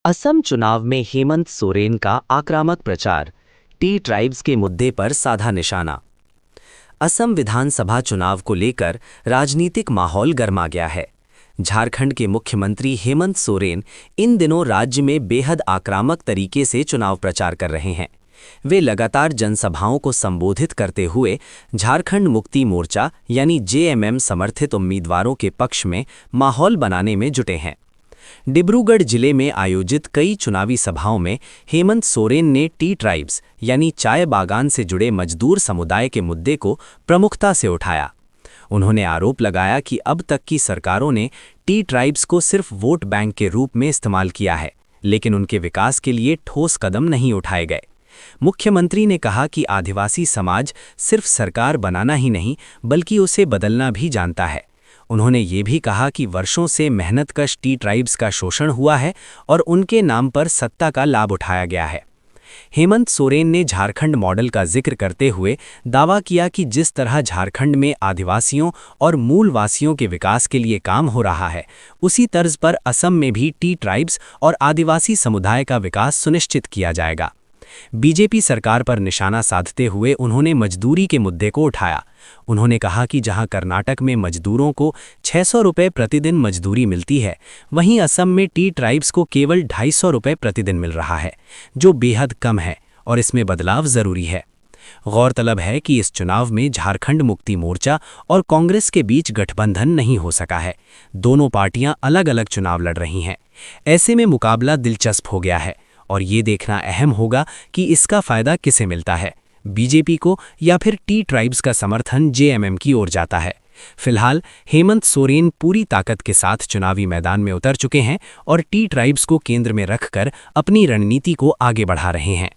असम चुनाव में हेमंत सोरेन का आक्रामक प्रचार, टी ट्राइब्स के मुद्दे पर साधा निशाना। असम विधानसभा चुनाव को लेकर राजनीतिक माहौल गर्मा गया है। झारखंड के मुख्यमंत्री हेमंत सोरेन इन दिनों राज्य में बेहद आक्रामक तरीके से चुनाव प्रचार कर रहे हैं। वे लगातार जनसभाओं को संबोधित करते हुए झारखंड मुक्ति मोर्चा यानी जेएमएम समर्थित उम्मीदवारों के पक्ष में माहौल बनाने में जुटे हैं। डिब्रूगढ़ जिले में आयोजित कई चुनावी सभाओं में हेमंत सोरेन ने टी ट्राइब्स यानी चाय बागान से जुड़े मजदूर समुदाय के मुद्दे को प्रमुखता से उठाया। उन्होंने आरोप लगाया कि अब तक की सरकारों ने टी ट्राइब्स को सिर्फ वोट बैंक के रूप में इस्तेमाल किया है, लेकिन उनके विकास के लिए ठोस कदम नहीं उठाए गए। मुख्यमंत्री ने कहा कि आदिवासी समाज सिर्फ सरकार बनाना ही नहीं बल्कि उसे बदलना भी जानता है। उन्होंने ये भी कहा कि वर्षों से मेहनतकश टी ट्राइब्स का शोषण हुआ है और उनके नाम पर सत्ता का लाभ उठाया गया है। हेमंत सोरेन ने झारखंड मॉडल का जिक्र करते हुए दावा किया कि जिस तरह झारखंड में आदिवासियों और मूलवासियों के विकास के लिए काम हो रहा है, उसी तर्ज पर असम में भी टी ट्राइब्स और आदिवासी समुदाय का विकास सुनिश्चित किया जाएगा। बीजेपी सरकार पर निशाना साधते हुए उन्होंने मजदूरी के मुद्दे को उठाया। उन्होंने कहा कि जहां कर्नाटक में मजदूरों को 600 रुपये प्रतिदिन मजदूरी मिलती है, वहीं असम में टी ट्राइब्स को केवल 250 रुपये प्रतिदिन मिल रहा है, जो बेहद कम है और इसमें बदलाव जरूरी है। गौरतलब है कि इस चुनाव में झारखंड मुक्ति मोर्चा और कांग्रेस के बीच गठबंधन नहीं हो सका है। दोनों पार्टियां अलग अलग चुनाव लड़ रही हैं। ऐसे में मुकाबला दिलचस्प हो गया है और ये देखना अहम होगा कि इसका फायदा किसे मिलता है, बीजेपी को या फिर टी ट्राइब्स का समर्थन जेएमएम की ओर जाता है। फिलहाल हेमंत सोरेन पूरी ताकत के साथ चुनावी मैदान में उतर चुके हैं और टी ट्राइब्स को केंद्र में रखकर अपनी रणनीति को आगे बढ़ा रहे हैं।